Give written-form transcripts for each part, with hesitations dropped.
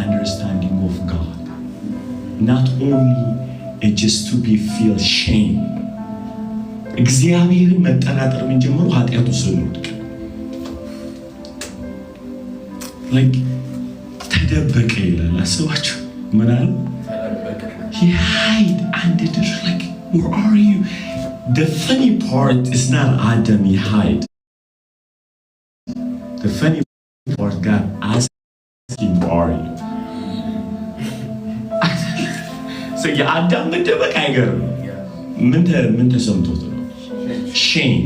understanding of God. Not only just to be feel shame. እግዚአብሔርን መጠራጠር የምንጀምረው ኃጢአቱ ስንወድቅ like ተደበቀ ይላል። አስባችሁ ምን አለ? He hide under the like where are you? The funny part is not Adam he hide. The funny part God asked him where are you? So የአዳም መደበቅ አይገርም። ምን ተሰምቶት ነው? shame.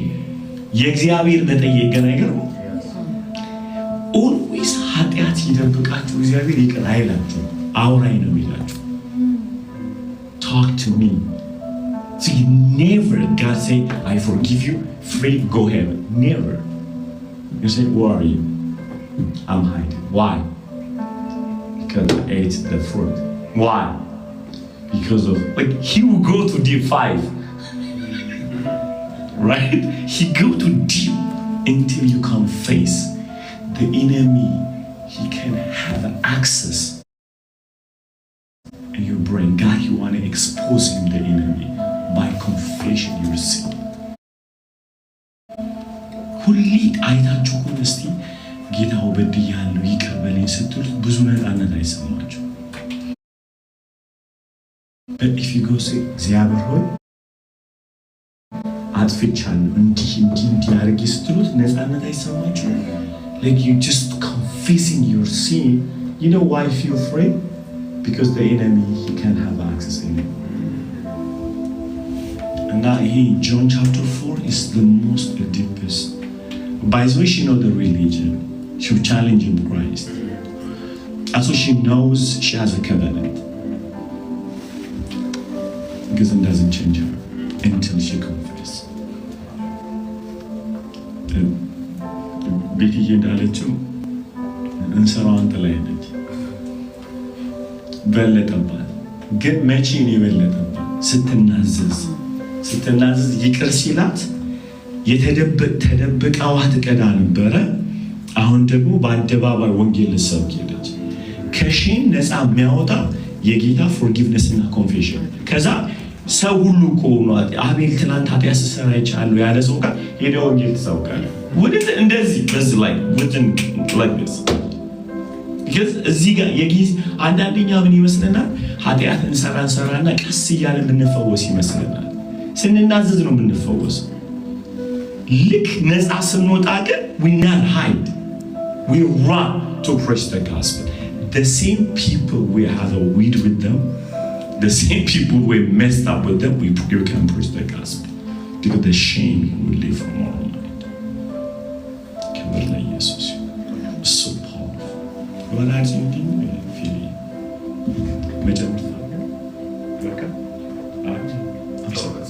የእግዚአብሔር መጠየቅ ግን አይገርም። always ኃጢአት ይደብቃችሁ እግዚአብሔር ይቅር አይላችሁ። አውራኝ ነው የሚላችሁ። talk to me. So you never God say I forgive you, free, go heaven. Never. You say where are you? I'm hiding. Why? Because I ate the fruit. Why? Because of like he will go to deep 5. Right? He go to deep until you come face the enemy. He can have access in your brain. God, you want to expose him, the enemy, by confession your sin. ሁሌ አይታችሁ እስቲ ጌታው በድያለሁ ይቅር በለኝ ስትሉ ብዙ ነፃነት አይሰማችሁ። But if you go say እግዚአብሔር ሆይ አጥፍቻለሁ እንዲህ አድርጌ ስትሉት ነፃነት አይሰማችሁ። Like you just confessing your sin. You know why you feel afraid? Because the enemy he can't have access in you. And now John chapter 4 is the most the deepest. By the way she know the religion. She will challenge him Christ. Also she knows she has a covenant. Because it doesn't change her until she confesses. ቤትዬ እንዳለችው እንሰራዋን ጥላ ሄደች። በለጠባት። ግን መቼ ነው የበለጠባት? ስትናዘዝ ይቅር ሲላት ተደብቃዋ ትቀዳ ነበረ። አሁን ደግሞ በአደባባይ ወንጌል ልትሰብክ ሄደች። ከሼም ነፃ የሚያወጣ የጌታ ፎርጊቭነስ እና ኮንፌሽን። ከዛ ሰው ሁሉ እኮ ነው አቤል ትናንት ኃጢአት ሲሰራ ይቻላል ያለ ሰው ጋር ሄደ ወንጌል ትሰብካለህ። ወደት እንደዚህ በዚህ ላይ within like this because እዚህ ጋር የጊዜ አንዳንደኛ ምን ይመስለናል? ኃጢአት እንሰራና ቀስ እያለ የምንፈወስ ይመስለናል። ስንናዘዝ ነው የምንፈወሰው። ልክ ነፃ ስንወጣ ግን we not hide, we run to preach the gospel. The same people we have a weed with them, the same people we messed up with them, we can preach the gospel because the shame will leave from our mind. Kibir la Jesus, so powerful. What are you doing? Feeling? Madam, welcome. I'm sorry.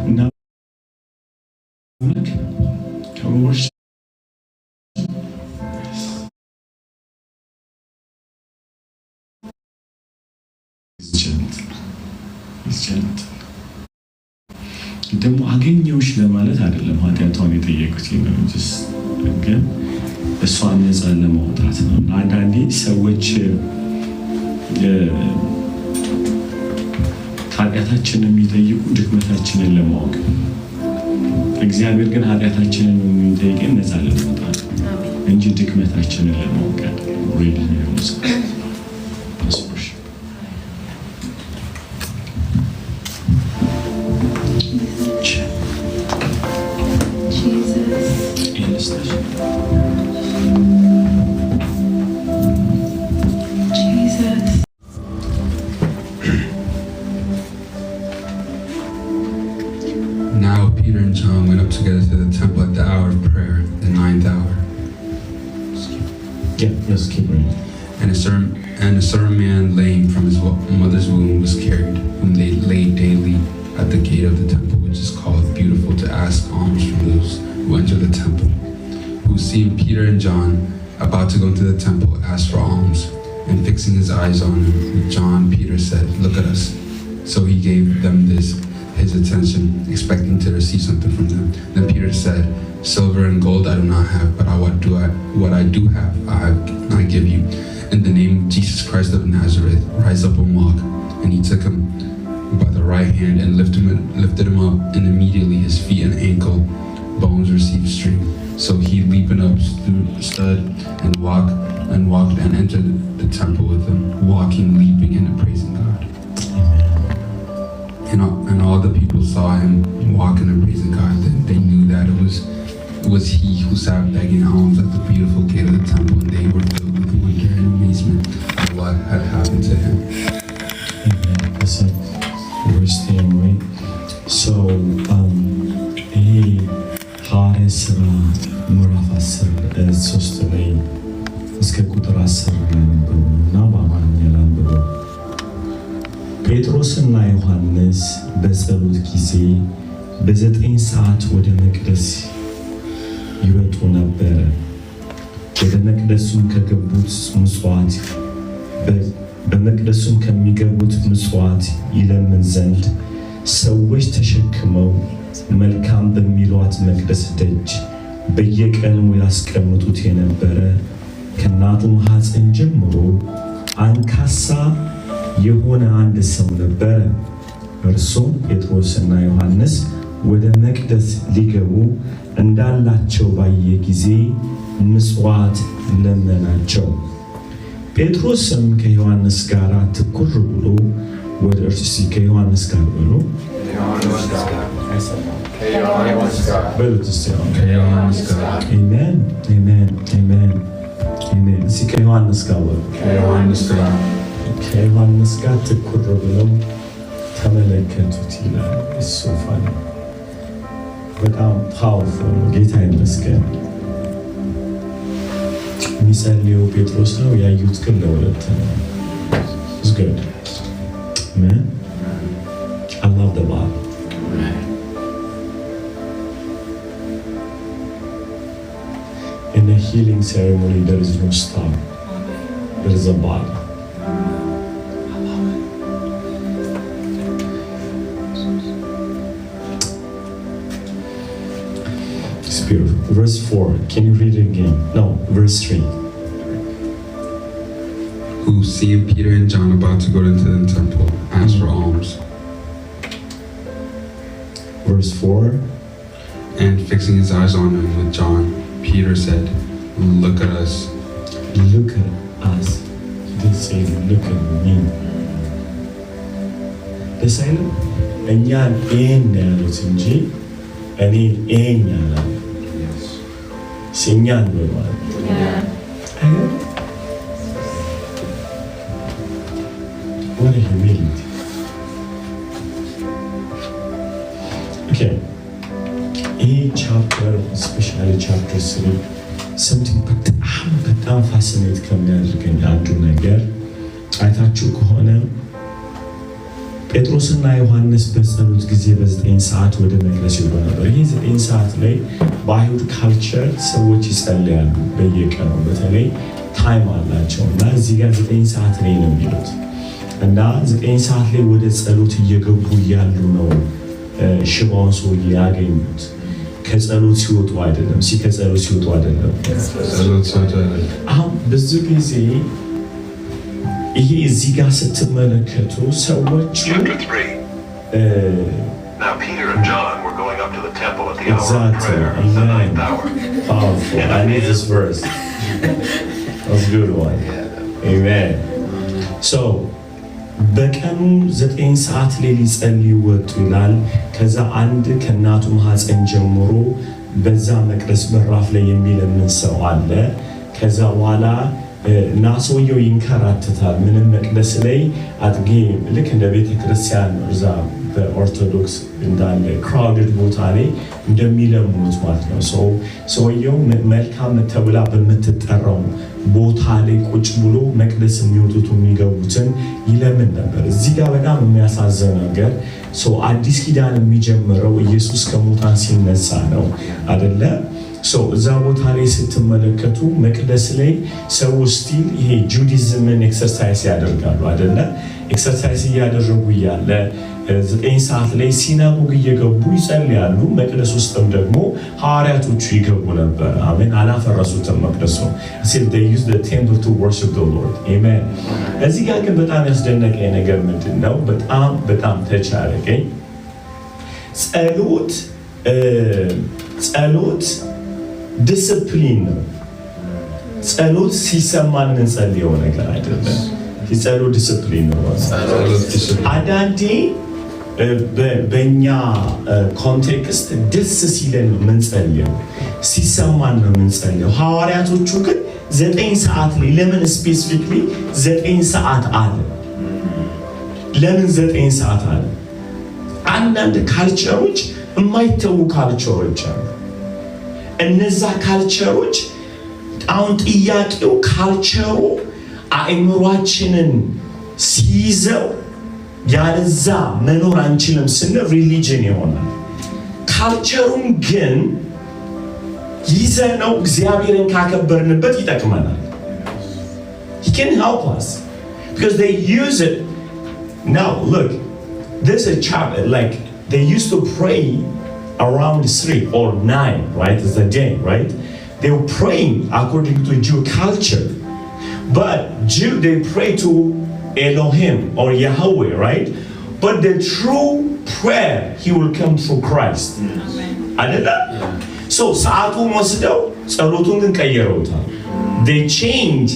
Now, come over. He's gentle. ደግሞ አገኘውሽ ለማለት አይደለም ኃጢአቷን የጠየቁት ነው ግን እሷን ነፃ ለማውጣት ነው። አንዳንዴ ሰዎች ኃጢአታችንን የሚጠይቁ ድክመታችንን ለማወቅ፣ እግዚአብሔር ግን ኃጢአታችንን የሚጠይቀን ነፃ ለማውጣት እንጂ ድክመታችንን ለማወቅ አይደለም። Now Peter and John went up together to the temple at the hour of prayer, the 9th hour. Yes, keep reading. And a certain man lame from his mother's womb was carried, whom they laid daily at the gate of the temple, which is called Beautiful, to ask alms from those who enter the temple. Who, seeing Peter and John about to go into the temple, asked for alms, and fixing his eyes on him, John Peter said, "Look at us." So he gave them his attention, expecting to receive something from them. Then Peter said, "Silver and gold I do not have, but what I do have, I give you. In the name of Jesus Christ of Nazareth, rise up and walk." And he took him by the right hand and lifted him up, and immediately his feet and ankle bones received strength. So he leaping up stood and walked and entered the temple with them, walking, leaping, and praising God. And all the people saw him walking and praising God. They knew that it was he who sat begging alms at the beautiful gate of the temple, and they were filled with wonder and amazement at what had happened to him. Amen. Listen, verse 10, right? So, ይሄ ሐዋርያት ሥራ ምዕራፍ 13 ላይ እስከ ቁጥር 10 ላይ ነበሩ እና በአማርኛ ላንብበው። ጴጥሮስና ዮሐንስ በጸሎት ጊዜ በ9 ሰዓት ወደ መቅደስ ይወጡ ነበረ። ወደ መቅደሱም ከገቡት ምጽዋት በመቅደሱም ከሚገቡት ምጽዋት ይለምን ዘንድ ሰዎች ተሸክመው መልካም በሚሏት መቅደስ ደጅ በየቀኑ ያስቀምጡት የነበረ ከእናቱ ማኅፀን ጀምሮ አንካሳ የሆነ አንድ ሰው ነበረ። እርሱም ጴጥሮስና ዮሐንስ ወደ መቅደስ ሊገቡ እንዳላቸው ባየ ጊዜ ምጽዋት ለመናቸው። ጴጥሮስም ከዮሐንስ ጋር ትኩር ብሎ ወደ እርሱ ከዮሐንስ ጋር ብሎ ከዮሐንስ ጋር ትኩር ብለው ተመለከቱት ይላል። እሱ ፋን በጣም ፓወርፉል ነው። ጌታ ይመስገን። የሚጸልየው ጴጥሮስ ነው፣ ያዩት ግን ለሁለት ነው። It's good. Amen. I love the Bible. In a healing ceremony, there is no star. There is a body. It's beautiful. Verse 4. Can you read it again? No, verse 3. Who, seeing Peter and John about to go into the temple, asked for alms. Verse 4. And fixing his eyes on him with John, Peter said, "Look at us." Look at us. He didn't say, look at me. The silent, እኛን ኤን ያሉት እንጂ እኔ ኤን ያላሉ ሲኛን ብለዋል። What a humility. Okay. ይህ ቻፕተር ስፔሻሊ ቻፕተር 3 something በጣም ፋሲኔት ከሚያደርገኝ አንዱ ነገር አይታችሁ ከሆነ ጴጥሮስና ዮሐንስ በጸሎት ጊዜ በ9 ሰዓት ወደ መቅደስ ይወጡ ነበር። ይህ 9 ሰዓት ላይ በአይሁድ ካልቸር ሰዎች ይጸልያሉ በየቀኑ፣ በተለይ ታይም አላቸው እና እዚህ ጋር 9 ሰዓት ላይ ነው የሚሉት እና 9 ሰዓት ላይ ወደ ጸሎት እየገቡ እያሉ ነው ሽባውን ሰውዬ ያገኙት። ከጸሎት ሲወጡ አይደለም፣ ከጸሎት ሲወጡ አይደለም። አሁን ብዙ ጊዜ ይሄ እዚህ ጋር ስትመለከቱ ሰዎች Now Peter and John were going up to the temple at the hour of prayer, the 9th hour. Powerful. I need this verse. That's a good one. Amen. So በቀኑ 9 ሰዓት ላይ ሊጸልዩ ወጡ ይላል። ከዛ አንድ ከእናቱ ማኅፀን ጀምሮ በዛ መቅደስ በራፍ ላይ የሚለምን ሰው አለ። ከዛ በኋላ እና ሰውየው ይንከራተታል። ምንም መቅደስ ላይ አጥጌ ልክ እንደ ቤተ ክርስቲያን እዛ በኦርቶዶክስ እንዳለ ክራውድድ ቦታ ላይ እንደሚለምኑት ማለት ነው። ሰውየው መልካም ተብላ በምትጠራው ቦታ ላይ ቁጭ ብሎ መቅደስ የሚወጡት የሚገቡትን ይለምን ነበር። እዚህ ጋር በጣም የሚያሳዝን ነገር አዲስ ኪዳን የሚጀምረው ኢየሱስ ከሙታን ሲነሳ ነው አይደለ? እዛ ቦታ ላይ ስትመለከቱ መቅደስ ላይ ሰው ስቲል ይሄ ጁዲዝምን ኤክሰርሳይዝ ያደርጋሉ አይደለ? ኤክሰርሳይዝ እያደረጉ እያለ 9 ሰዓት ላይ ሲናጎግ እየገቡ ይጸልያሉ። መቅደስ ውስጥም ደግሞ ሐዋርያቶቹ ይገቡ ነበር። አሜን። አላፈረሱትም መቅደሱ። they use the temple to worship the Lord. Amen. እዚህ ጋር ግን በጣም ያስደነቀኝ ነገር ምንድነው? በጣም ተቻለኝ። ጸሎት ዲስፕሊን ነው። ጸሎት ሲሰማን እንጸልየው ነገር አይደለም። ጸሎት ዲስፕሊን ነው። አንዳንዴ በእኛ ኮንቴክስት ደስ ሲለን ነው የምንጸልየው፣ ሲሰማን ነው የምንጸልየው። ሐዋርያቶቹ ግን 9 ሰዓት ላይ ለምን ስፔሲፊክሊ 9 ሰዓት አለ? ለምን 9 ሰዓት አለ? አንዳንድ ካልቸሮች የማይተዉ ካልቸሮች አሉ። እነዛ ካልቸሮች አሁን ጥያቄው ካልቸሩ አእምሯችንን ሲይዘው ያለዛ መኖር አንችልም ስንል ሪሊጅን ይሆናል። ካልቸሩን ግን ይዘነው እግዚአብሔርን ካከበርንበት ይጠቅመናል። He can help us because they use it. Now look, there's a child like they used to pray around 3 or 9, right? It's a day, right? They were praying according to Jew culture. But Jew, they pray to Elohim or Yahweh, right? But the true prayer, he will come through Christ. Amen. So, saatu masdaw, salutun din kayerota. They change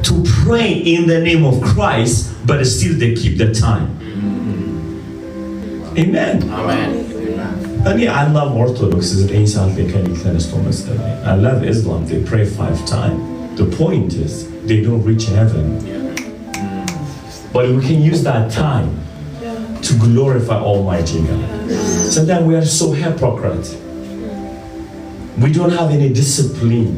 to pray in the name of Christ, but still they keep the time. Amen. Amen. I love Orthodox. I love Islam. They pray 5 times. The point is, they don't reach heaven. But we can use that time to glorify Almighty God. Sometimes we are so hypocrite. We don't have any discipline.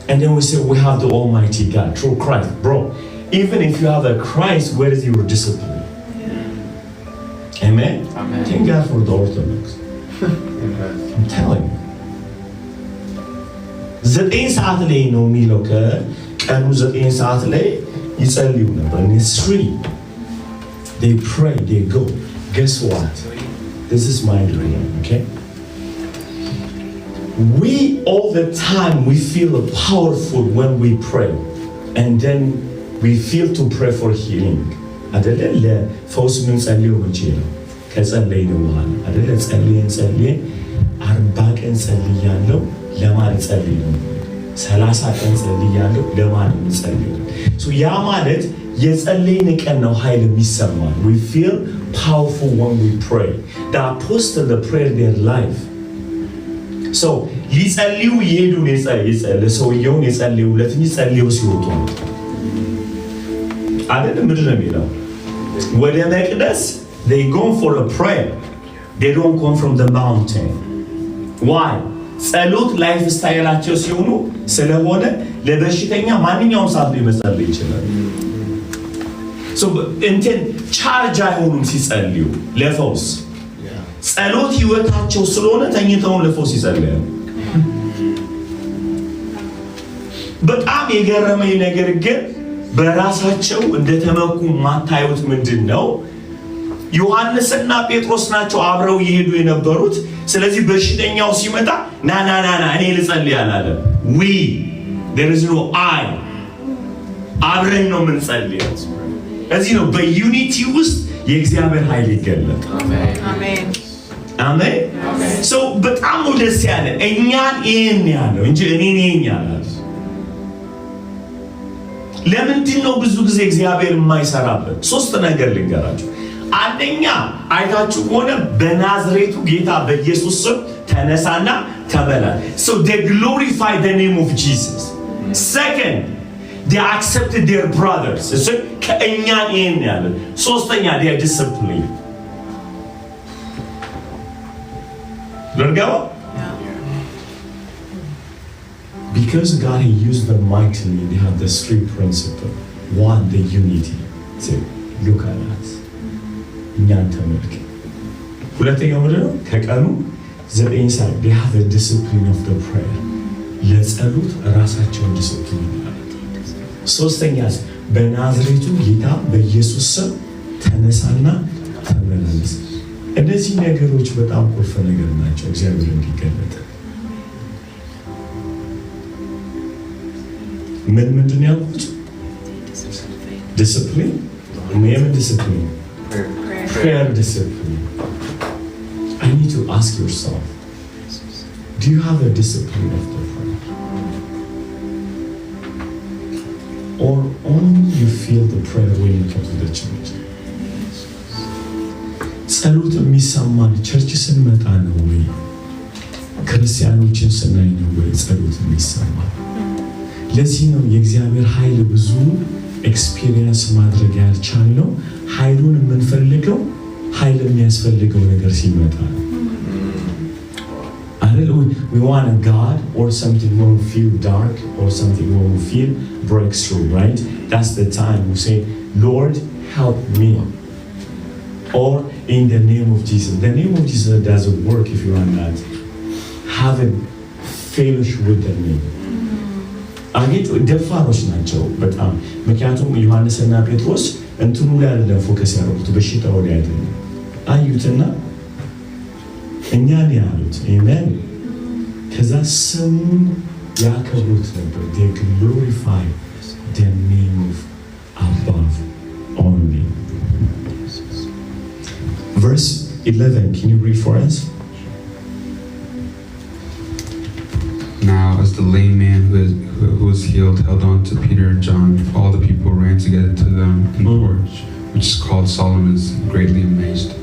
And then we say we have the Almighty God through Christ. Bro, even if you have a Christ, where is your discipline? Amen? Amen. Thank God for the Orthodox. I'm telling you. 9 ሰዓት ላይ ነው የሚለው ከቀኑ 9 ሰዓት ላይ ይጸልዩ ነበር። And it's 3. They pray, they go. Guess what? This is my dream, okay? We all the time we feel powerful when we pray. And then we feel to pray for healing. አይደለ? ለፈውስ ምን ጸልዩ እንችላለን? ከጸለይን በኋላ አይደለ? ጸልየን 40 ቀን ጸልያለሁ ለማን ጸልዩ? 30 ቀን ጸልያለሁ ለማን ጸልዩ? So ያ ማለት የጸለይን ቀን ነው ኃይል የሚሰማን. We feel powerful when we pray. The apostle the prayer their life. So ሊጸልዩ ይሄዱ ለሰውየውን የጸልዩለት ጸልዩ ሲወጡ አይደለም ምንድን ነው የሚለው? ወደ መቅደስ they go for a prayer. They don't come from the mountain. Why? ጸሎት ላይፍ ስታይላቸው ሲሆኑ ስለሆነ ለበሽተኛ ማንኛውም ሰዓት ላይ መጸለይ ይችላል። so እንትን ቻርጅ አይሆኑም ሲጸልዩ ለፈውስ። ጸሎት ህይወታቸው ስለሆነ ተኝተው ለፈውስ ይጸልያሉ። በጣም የገረመኝ ነገር ግን በራሳቸው እንደተመኩ ማታዩት ምንድነው? ዮሐንስና ጴጥሮስ ናቸው አብረው ይሄዱ የነበሩት። ስለዚህ በሽተኛው ሲመጣ ና እኔ ልጸልይ አላለ። there is no I አብረን ነው የምንጸልየው። እዚህ ነው በዩኒቲ ውስጥ የእግዚአብሔር ኃይል ይገለጣል። አሜን አሜን። so በጣም ነው ደስ ያለ እኛን ይሄን ያለው እንጂ እኔ ነኝ ያለው። ለምንድን ነው ብዙ ጊዜ እግዚአብሔር የማይሰራበት? 3 ነገር ልንገራችሁ። አንደኛ አይታችሁ ከሆነ በናዝሬቱ ጌታ በኢየሱስ ስም ተነሳና ተበላ። So they glorify the name of Jesus. Second, they accepted their brothers. So ከእኛ ይሄን ያለ። ሶስተኛ they are disciplined. ለርጋው because God he used them mightily, they have the 3 principles. 1, the unity. So look at us. እኛን ተመልከት። ሁለተኛው ምንድን ነው? ከቀኑ 9 ሰዓት they have a discipline of the prayer ለጸሎት ራሳቸውን ዲስፕሊን ማለት። ሶስተኛ በናዝሬቱ ጌታ በኢየሱስ ስም ተነሳና ተመላለስ። እነዚህ ነገሮች በጣም ቁልፍ ነገር ናቸው እግዚአብሔር እንዲገለጥ። ምንድን ያልኩት ዲስፕሊን ምን ዲስፕሊን prayer discipline. I need to ask yourself, do you have a discipline of the prayer? Or only you feel the prayer when you come to the church? ጸሎት የሚሰማን ቸርች ስንመጣ ነው ወይ? ክርስቲያኖችን ስናይ ነው ወይ ጸሎት የሚሰማን? ለዚህ ነው የእግዚአብሔር ኃይል ብዙ ኤክስፒሪየንስ ማድረግ ያልቻልነው። ኃይሉን የምንፈልገው ኃይል የሚያስፈልገው ነገር ሲመጣ ነው። We want a God or something when we feel dark or something when we feel breakthrough, right? That's the time we say, Lord, help me. Or in the name of Jesus. The name of Jesus doesn't work if you are not having fellowship with the name. አጌጥ ደፋሮች ናቸው በጣም። ምክንያቱም ዮሐንስና ጴጥሮስ እንትኑ ላይ አይደለም ፎከስ ያደረጉት በሽታው ላይ አይደለም። አዩትና እኛን ያሉት አሜን። ከዛ ስሙን ያከብሩት ነበር። they glorify the name of above only. Verse 11, can you read for us? Now, as the lame man who was healed held on to Peter and John, all the people ran together to them in the porch, which is called Solomon's, greatly amazed.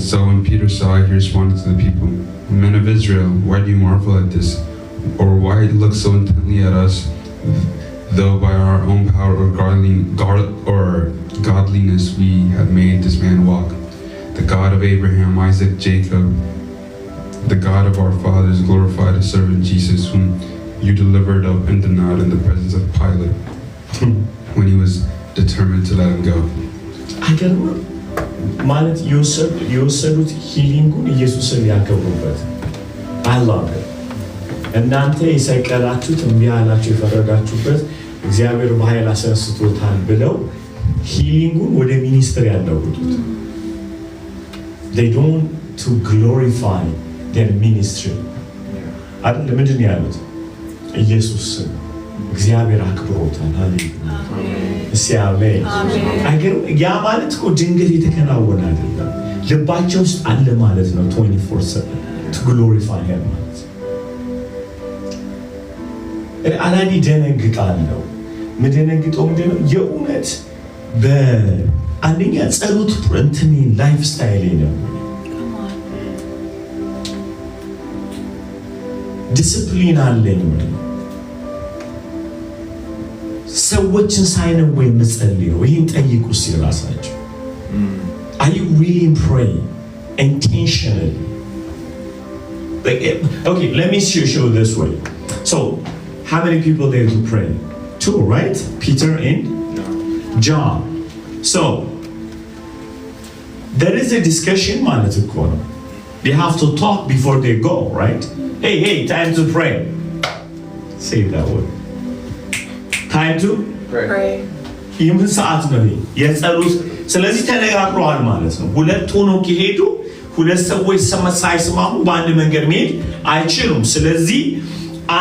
So when Peter saw it, he responded to the people, "Men of Israel, why do you marvel at this? Or why look so intently at us, though by our own power or godliness we have made this man walk? The God of Abraham, Isaac, Jacob, the God of our fathers glorified his servant Jesus, whom you delivered up and denied in the presence of Pilate when he was determined to let him go." አይገርምም? ማለት የወሰዱት ሂሊንጉን ኢየሱስን ያከብሩበት። I love it. እናንተ የሰቀላችሁት እምቢ ያላችሁ የፈረዳችሁበት እግዚአብሔር በኃይል አስነስቶታል ብለው ሂሊንጉን ወደ ሚኒስትር ያለውጡት። They don't to glorify their ministry. አይደል? ምንድን ያሉት? ኢየሱስን እግዚአብሔር አክብሮታል። ሃሌሉያ ሲያሜን። አይገርም? ያ ማለት እኮ ድንገት የተከናወነ አይደለም፣ ልባቸው ውስጥ አለ ማለት ነው። 24/7 to glorify him ማለት አላዲ ደነግጣለሁ። ምደነግጠው ምንድነው? የእውነት በአንደኛ ጸሎት እንትኔ ላይፍ ስታይል ነው። ዲስፕሊን አለኝ። ሰዎችን ሳይነው ወይ መጸልየው ይሄን ጠይቁ ሲራሳቸው are you really praying intentionally? Like, okay, let me show this way. So how many people there to pray? 2, right? Peter and John. So there is a discussion ማለት እኮ ነው። They have to talk before they go, right? Hey, time to pray. Say that word. Time to pray. የምን ሰዓት ነው የጸሎት? ስለዚህ ተነጋግረዋል ማለት ነው። ሁለት ሆኖ ከሄዱ ሁለት ሰዎች ሳይስማሙ በአንድ መንገድ መሄድ አይችሉም። ስለዚህ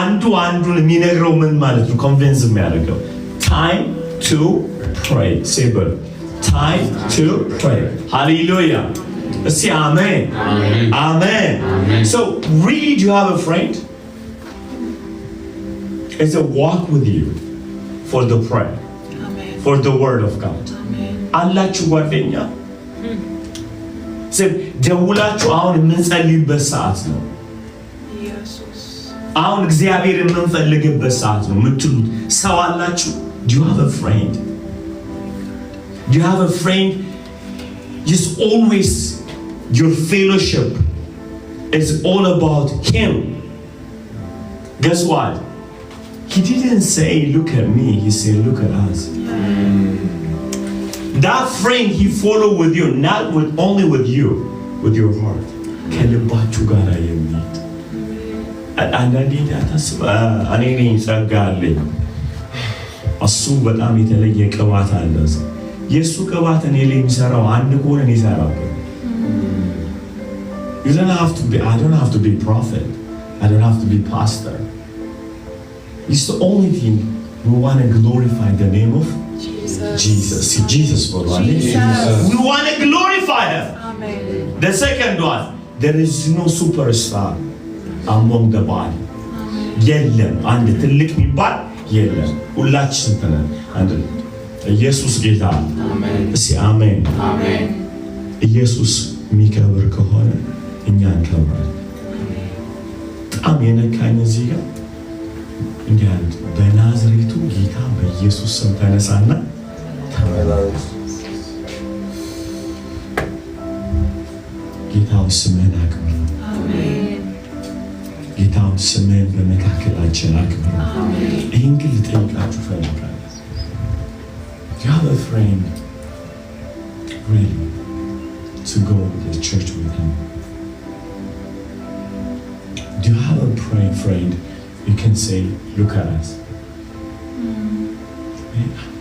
አንዱ አንዱን የሚነግረው ምን ማለት ነው? ኮንቪንስ የሚያደርገው time to pray. Say but time to pray. Hallelujah. Say amen. Amen. So really, do you have a friend? It's a walk with you for the prayer, for the word of God. አላችሁ ጓደኛ? ደውላችሁ አሁን የምንጸልይበት ሰዓት ነው። አሁን እግዚአብሔር የምንፈልግበት ሰዓት ነው የምትሉት ሰው አላችሁ? Do you have a friend? Do you have a friend? Just always your fellowship is all about him. Guess what? He didn't say look at me, he said look at us. That friend he followed with you, not with only with you, with your heart. ከልባችሁ ጋር የሚሄድ አንዳንዴ ታስብ እኔ ነኝ ጸጋ አለኝ እሱ በጣም የተለየ ቅባት አለ የሱ ቅባት እኔ ላይ የሚሰራው አንድ ከሆነ እኔ እሰራለሁ You don't have to be, I don't have to be prophet. I don't have to be pastor. It's the only thing we want to glorify the name of Jesus. See, Jesus for one. We want to glorify Him. Amen. The second one, there is no superstar among the body. የለም አንድ ትልቅ የሚባል የለም ሁላችን ተነን አንድ ኢየሱስ ጌታ አሜን እስኪ አሜን አሜን ኢየሱስ የሚከብር ከሆነ እኛ እንከብራለን በጣም የነካኝ እዚህ ጋር እንዲህ አለ በናዝሬቱ ጌታ በኢየሱስ ስም ተነሳና ተመላለስ ጌታው ስምህን አክብር አሜን ጌታው ስምህን በመካከላችን አክብር አሜን ይህን ግን ልጠይቃችሁ እፈልጋለሁ You have a friend really to go to the church with him Do you have a praying friend you can say, look at us?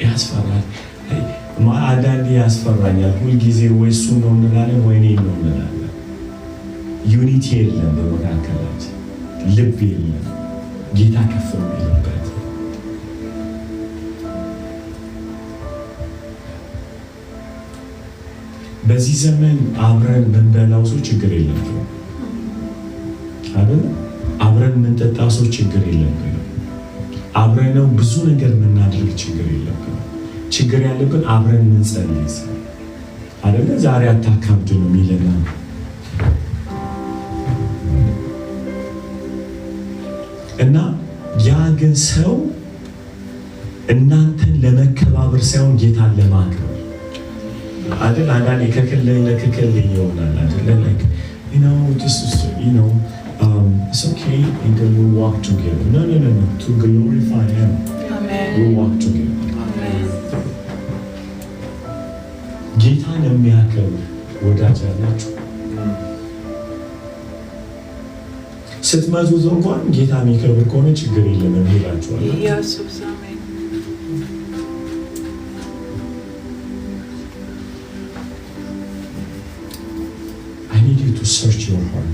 ያስፈራል አንዳንዴ ያስፈራኛል ሁልጊዜ ወይ እሱ ነው እንላለን ወይ እኔ ነው እንላለን ዩኒቲ የለም በመካከላችን ልብ የለም ጌታ ከፍ የሚልበት በዚህ ዘመን አብረን ምንበላው ሰው ችግር የለብንም አይደል አብረን ምንጠጣው ሰው ችግር የለብንም አብረን ብዙ ነገር ምናደርግ ችግር የለብንም ችግር ያለብን አብረን ምንጸልይ አይደል ዛሬ አታካብድ ነው የሚለና እና ያ ግን ሰው እናንተን ለመከባበር ሳይሆን ጌታን ለማክበር አይደል አንዳንዴ ከክልል ለክልል ይሆናል አይደል like you know it's okay and then we'll walk together no to glorify him Amen we'll walk together Amen ጌታን የሚያከብር ወዳጅ አላችሁ ስትመጡት እንኳን ጌታ የሚከብር ከሆነ ችግር የለም እንላችኋለን ኢየሱስ አሜን I need you to search your heart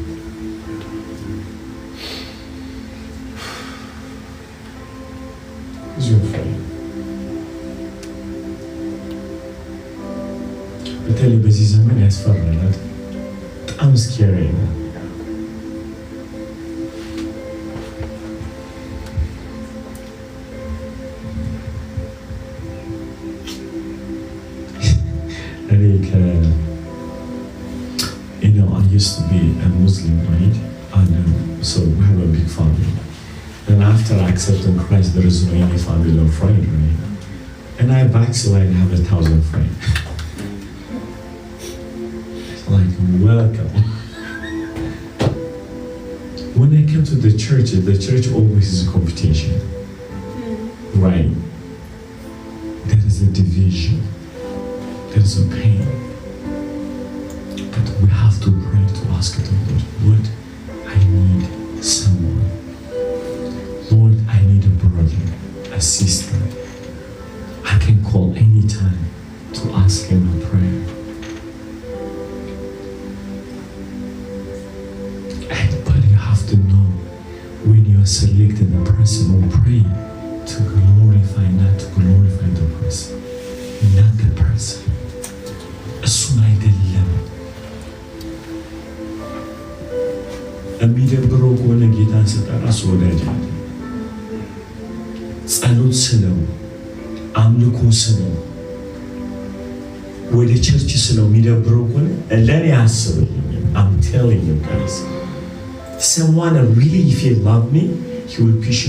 Who's your friend? በተለይ በዚህ ዘመን ያስፈራል በጣም ስኬሪ ነው I used to be a Muslim, right? And so we have a big family. And after accepting Christ, there is no any family or friend, right? And I backslide and have 1,000 friends. It's like, welcome. When I come to the church always is a competition, right? There is a division. There is a pain. But we have to pray to ask the Lord, Lord, I need someone. Lord, I need a brother, a sister. I can call anytime to ask him a prayer. But you have to know when you are selecting a person or pray to glorify, not to glorify the person, not the person. እሱን አይደለም የሚደብረው ከሆነ ጌታን ስጠራ እሱ ወዳጅ ጸሎት ስለው አምልኮ ስለው ወደ ቸርች ስለው የሚደብረው ከሆነ ለእኔ አስብልኝ I'm telling you guys someone really if he love me he will push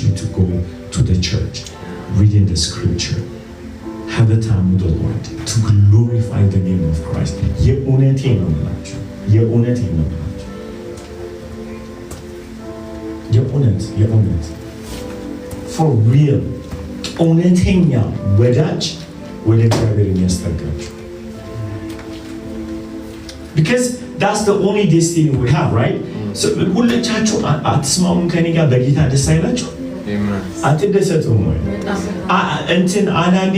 me to go to the church reading the scripture have a time with the Lord to glorify the name of Christ. የእውነቴ ነው ብላችሁ የእውነት for real እውነተኛ ወዳጅ ወደ እግዚአብሔር የሚያስጠጋችሁ because that's the only destiny we have, right? So ሁላችሁ አትስማሙም ከኔ ጋር በጌታ ደስ አይላችሁ? አትደሰቱም ወይ? እንትን አንዳንዴ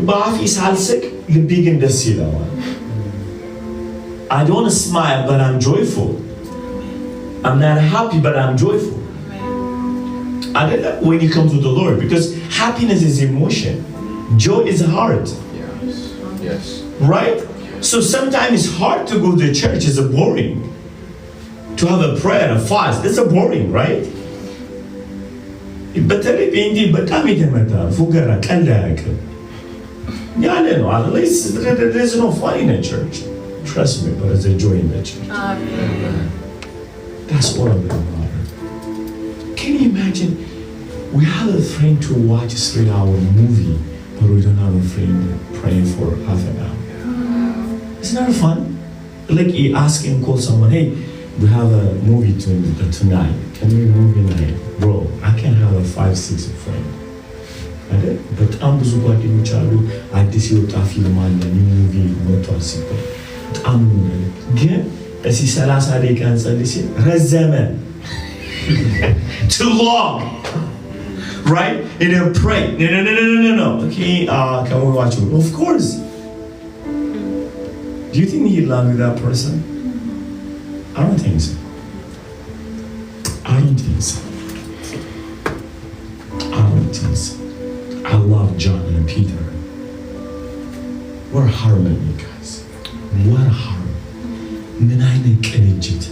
በአፌ ሳልስቅ ልቤ ግን ደስ ይለዋል። I don't smile but I'm joyful. I'm not happy but I'm joyful. When you come to the Lord, because happiness is emotion, joy is heart. Yes. Right? So sometimes it's hard to go to church. It's boring. To have a prayer, a fast, it's boring, right? But there's no fun in a church. Trust me, but there's a joy in the church. Amen. That's all of it matter. Can you imagine? We have a friend to watch a 3-hour movie, but we don't have a friend praying for half an hour. Isn't that fun? Like you ask and call someone, hey, we have a movie tonight. Can we movie night? Bro, I can't have a 5-6 friend. በጣም ብዙ ጓደኞች አሉ። አዲስ የወጣ ፊልም አለ፣ ኒው ሙቪ ወጥቷል ሲባል በጣም ግን እዚህ 30 ደቂቃ እንጸልይ ሲል ረዘመ። Too long. Right? And then pray. No. Okay, can we watch it? Of course. Do you think he loved that person? I don't think so. I don't think so. I love John and Peter. What harmony, guys. What harmony. ምን አይነት ቅንጅት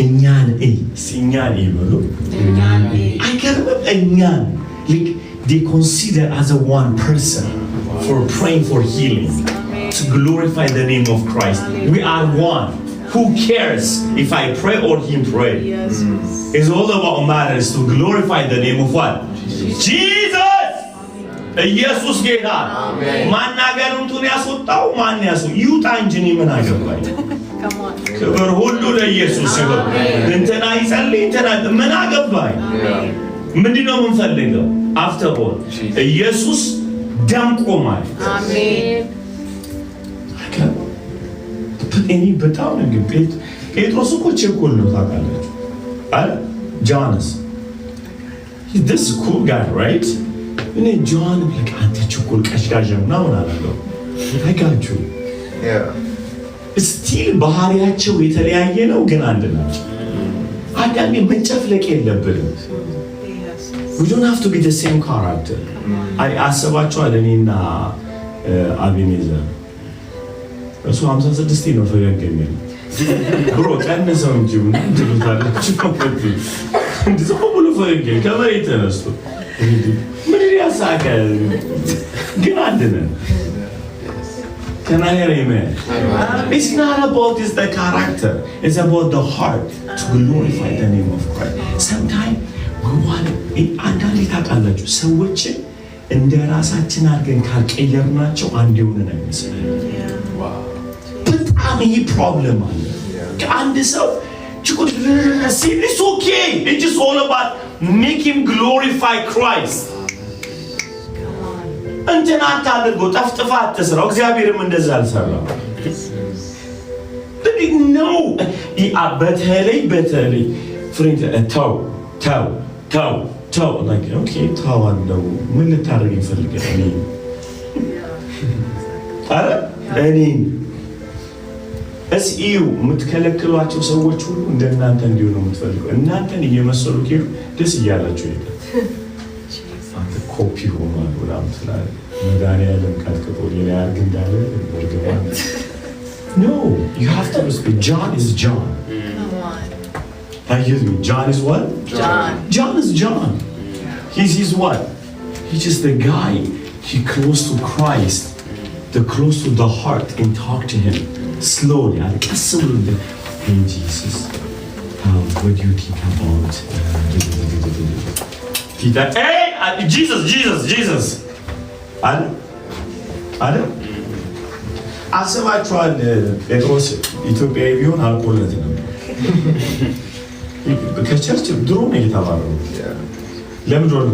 እኛን በሉ አይገርምም? እኛን like they consider as a one person for praying for healing to glorify the name of Christ. We are one. Who cares if I pray or him pray? It's all about matters to glorify the name of what? Jesus! ኢየሱስ ጌታ ማናገሩን ያስወጣው ማን ያሱ ይውጣ እንጂ ምን አገባኝ? ክብር ሁሉ ለኢየሱስ ይሁን። እንትና ይጸልይ እንትና ምን አገባኝ? ምንድነው የምንፈልገው? after all ኢየሱስ ደምቆ ማለት አሜን። እኔ በጣም ነው ጴጥሮስ እኮ ቸኮል ነው ታውቃላችሁ አይደል? ጆሐንስ he's this cool guy, right? እኔ ጆን like አንተ ቸኮል ቀሽቃዣ ምናምን አላለው። I got you. Yeah. ስቲል ባህሪያቸው የተለያየ ነው ግን አንድ ናቸው። አንዳንዴ መጨፍለቅ የለብንም። We don't have to be the same character. አሰባችኋል እኔና አቤኔዘር እሱ 56 ነው ፈገግ የሚል ብሮ ቀንሰው እንጂ ምን ትሉታላችሁ? እንደዚህ ሁሉ ፈገግ ከመሬት ተነስቶ ምን ያሳቀ ግን አንድ ነው። Can I hear amen? It's not about this the character. It's about the heart to glorify the name of Christ. Sometimes we want አንዳንዴ ታውቃላችሁ ሰዎችን እንደ ራሳችን አድርገን ካልቀየርናቸው አንድ የሆነ ነው የሚመስለው። በጣም ይሄ ፕሮብሌም አለ። ከአንድ ሰው it's okay. It's just all about make him glorify Christ. እንትን አታድርጎ ጠፍጥፋ አትስራው። እግዚአብሔርም እንደዛ አልሰራም። ነው በተለይ ፍሬንድ ተው like okay ታዋለው ምን ልታደርግ ይፈልጋል? እኔ እስዩ የምትከለክሏቸው ሰዎች ሁሉ እንደናንተ እንዲሆኑ የምትፈልገው እናንተን እየመሰሉ ከሄዱ ደስ እያላቸው ይሄዳል። አንተ ኮፒ ሆኗል ወላም ስላለ መድኃኒዓለም ቀጥቅጦ ሌላ ያርግ እንዳለ ወርገባ No, you have to respect. John is John. Come on. Excuse me. John is what? John is John. He's what? He's just the guy. He close to Christ, the close to the heart, and talk to him slowly. I guess a little bit. Hey Jesus, what do you think about? Hey, Jesus. Adam. አስባችኋል? ጴጥሮስ ኢትዮጵያዊ ቢሆን አልቆለት ነበር። ከቸርች ድሮ ነው የተባረረው። ለምን ሆነ?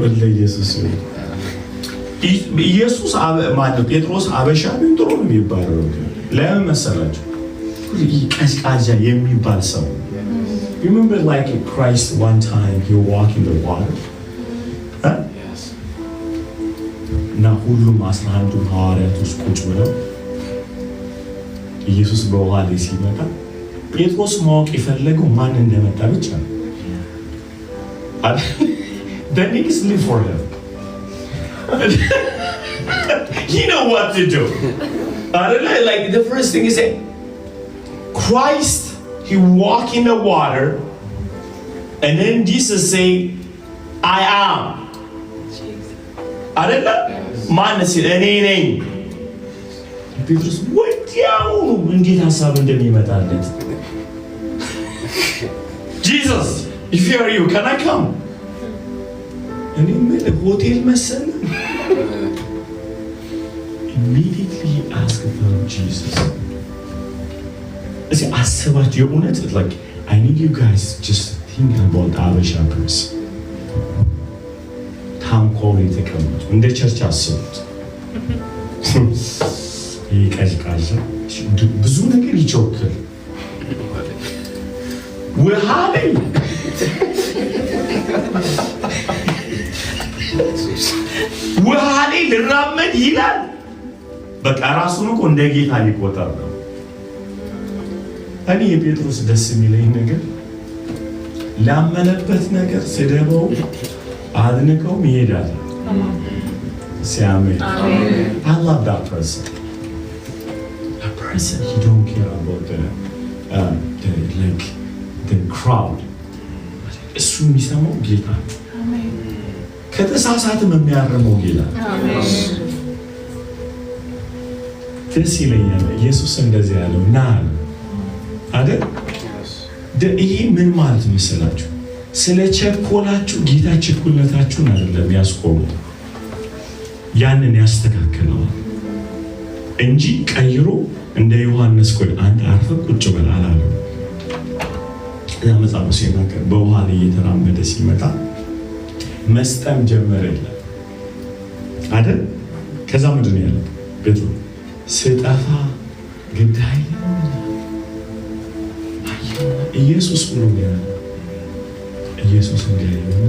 ወለ ኢየሱስ ኢየሱስ ማለት ጴጥሮስ አበሻ ቢሆን ጥሩ ነው የሚባለው። ለምን መሰላችሁ? ቀዝቃዛ የሚባል ሰው remember like Christ one time he walked in the water Yes. እና ሁሉም 11ዱ ሐዋርያት ውስጥ ቁጭ ብለው ኢየሱስ በውሃ ላይ ሲመጣ ጴጥሮስ ማወቅ የፈለገው ማን እንደመጣ ብቻ ነው። Then he is live for him. You know what to do. I don't know, like the first thing is that Christ, he walk in the water, and then Jesus say, I am. I don't know. Man said, anything. Petrus, what ያው እንዴት ሐሳብ እንደሚመጣለት Jesus, if you are you, can I come? እኔ ምን ሆቴል መሰለ immediately ask about Jesus. እዚህ አስባችሁ የእውነት like I need you guys just think about the Abisha person. ታም ኮል የተቀመጡ እንደ ቸርች አስቡት። ይቀዝቃዛ ብዙ ነገር ይቾክል ውሃ ላይ ውሃ ላይ ልራመድ ይላል። በቃ ራሱን እኮ እንደ ጌታ ሊቆጠር ነው። እኔ የጴጥሮስ ደስ የሚለኝ ነገር ላመነበት ነገር ስደበው አድንቀው ይሄዳል። ሲያመን I love that person. A person he don't care about the crowd. እሱ የሚሰማው ጌታ ከተሳሳተም የሚያርመው ጌታ ደስ ይለኛል። ኢየሱስ እንደዚህ ያለው ና አይደል? ይሄ ምን ማለት መሰላችሁ? ስለ ቸኮላችሁ ጌታ ቸኮለታችሁን አይደለም ያስቆመው፣ ያንን ያስተካክለዋል እንጂ ቀይሮ እንደ ዮሐንስ ቆይ አንተ አርፈህ ቁጭ በል አላለም። መጽሐፉ ሲናገር በውሃ ላይ እየተራመደ ሲመጣ መስጠም ጀመረ ይላል አይደል? ከዛ ምንድን ነው ያለው ጴጥሮስ ስጠፋ ግድ አይልም ኢየሱስ ብሎ ያለ ኢየሱስ እንዲያየው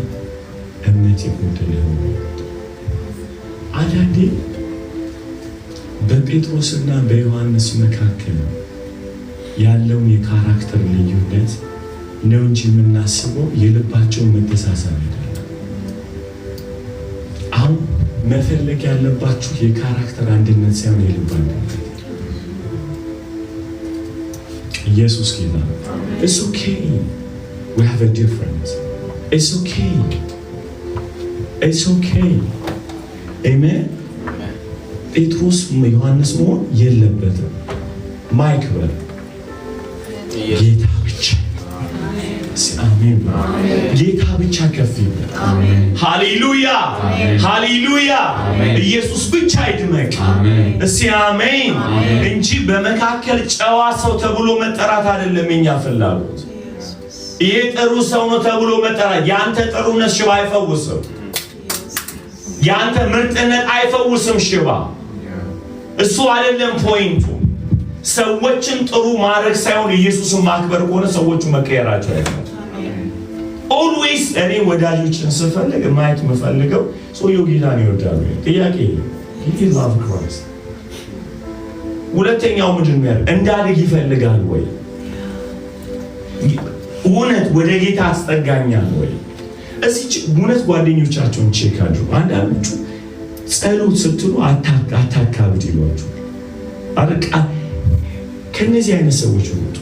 እምነት የጎደለው አንዳንዴ በጴጥሮስና በዮሐንስ መካከል ያለውን የካራክተር ልዩነት ነው እንጂ የምናስበው የልባቸውን መተሳሰብ አይደለም። አሁን መፈለግ ያለባችሁ የካራክተር አንድነት ሳይሆን የልብ አንድነት። ኢየሱስ ጌታ ነው። It's okay. We have a difference. It's okay. It's okay. Amen. ጴጥሮስ ዮሐንስ መሆን የለበትም። ማይክበር ጌታ ብቻ አሜን። ጌታ ብቻ ከፍ ይበል። ሃሌሉያ ሃሌሉያ። ኢየሱስ ብቻ ይድመቅ። እስቲ አሜን እንጂ በመካከል ጨዋ ሰው ተብሎ መጠራት አይደለም የኛ ፍላጎት። ይሄ ጥሩ ሰው ነው ተብሎ መጠራት ያንተ ጥሩነት ሽባ አይፈውስም። ያንተ ምርጥነት አይፈውስም ሽባ። እሱ አይደለም ፖይንቱ። ሰዎችን ጥሩ ማድረግ ሳይሆን ኢየሱስን ማክበር ከሆነ ሰዎቹ መቀየራቸው አይደለም። ኦልዌይስ እኔ ወዳጆችን ስፈልግ ማየት የምፈልገው ሰውየው ጌታን ይወዳሉ። ጥያቄ he love Christ። ሁለተኛው ምንድን ነው? እንዳድግ ይፈልጋል ወይ? እውነት ወደ ጌታ አስጠጋኛል ወይ? እዚህ እውነት ጓደኞቻቸውን ቼክ አድርጉ። አንዳንዶቹ ጸሎት ስትሉ አታካብድ ይሏችሁ አረቃ ከነዚህ አይነት ሰዎች ወጡ።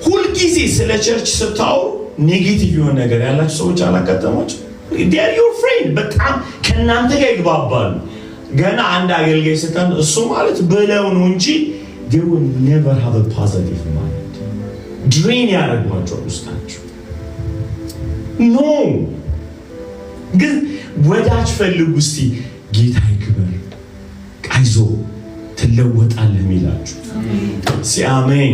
ሁልጊዜ ስለ ቸርች ስታወሩ ኔጌቲቭ የሆነ ነገር ያላችሁ ሰዎች አላጋጠማችሁ? they are your friend በጣም ከእናንተ ጋር ይግባባሉ። ገና አንድ አገልጋይ ስታን እሱ ማለት በለው ነው እንጂ they will never have a positive mind. ድሬን ያደርጓቸው ውስጣችሁ ኖ ግን ወዳጅ ፈልጉ። እስቲ ጌታ ይክበር አይዞ ትለወጣለህ የሚላችሁ ሲአሜን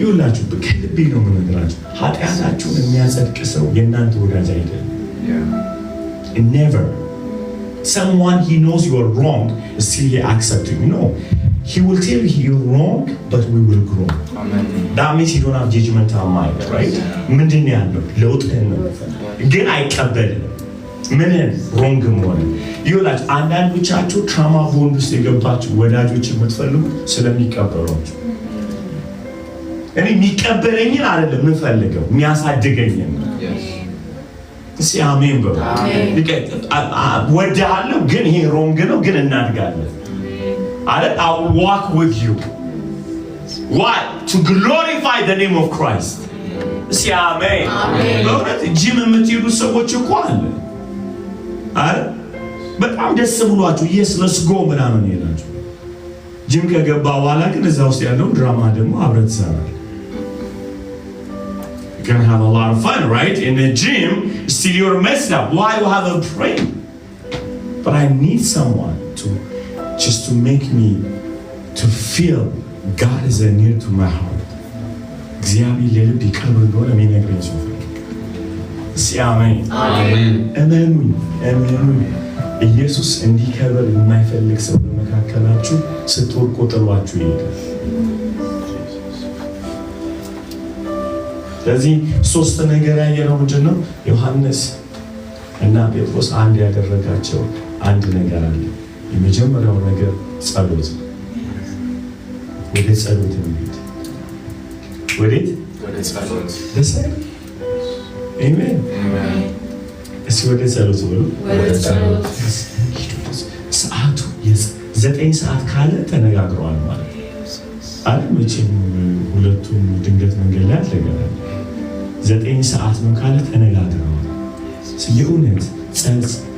ይሁላችሁ። ከልቤ ነው የምነግራችሁ። ኃጢአታችሁን የሚያጸድቅ ሰው የእናንተ ወዳጅ አይደለም። Never. Someone he knows you are wrong, still he accepts you. No. He will tell you you're wrong, but we will grow. Amen. That means you don't have judgmental mind, right? ምንድን ያለው ለውጥህን ነው ግን አይቀበልም። ምንን ሮንግ መሆን ይላል። አንዳንዶቻችሁ ትራማ ቦንድ ውስጥ የገባችሁ ወዳጆች የምትፈልጉ ስለሚቀበሏችሁ። እኔ የሚቀበለኝን አይደለም የምፈልገው የሚያሳድገኝን ነው። ሲአሜን በሉ። ወድሃለሁ ግን ይሄ ሮንግ ነው ግን እናድጋለን አለ። I will walk with you. Why? To glorify the name of Christ. ሲአሜን በእውነት ጂም የምትሄዱ ሰዎች እኮ አለ በጣም ደስ ብሏችሁ yes let's go ምናምን ይላችሁ። ጂም ከገባ በኋላ ግን እዛ ውስጥ ያለው ድራማ ደግሞ አብረን ትሰራለህ። You can have a lot of fun, right? In the gym, still you're messed up. Why you have a brain? But I need someone to make me to feel God is near to my heart. እግዚአብሔር ለልብ ይቀርብ እንደሆነ የሚነግረኝ ሰው ሲአሜን አሜን። ኢየሱስ እንዲከበር የማይፈልግ ሰው በመካከላችሁ ስትወድቁ ጥሏችሁ ይሄዳል። ስለዚህ ሶስት ነገር ያየነው ምንድን ነው? ዮሐንስ እና ጴጥሮስ አንድ ያደረጋቸው አንድ ነገር አለ። የመጀመሪያው ነገር ጸሎት። ወደ ጸሎት እንሂድ። ወዴት? ወደ ጸሎት። አሜን። እስኪ ወደ ጸሎት ብሎ ሰዓቱ 9 ሰዓት ካለ ተነጋግረዋል ማለት አይደል? መቼም ሁለቱም ድንገት መንገድ ላይ አልተገናኙም። 9 ሰዓት ነው ካለ ተነጋግረዋል። የእውነት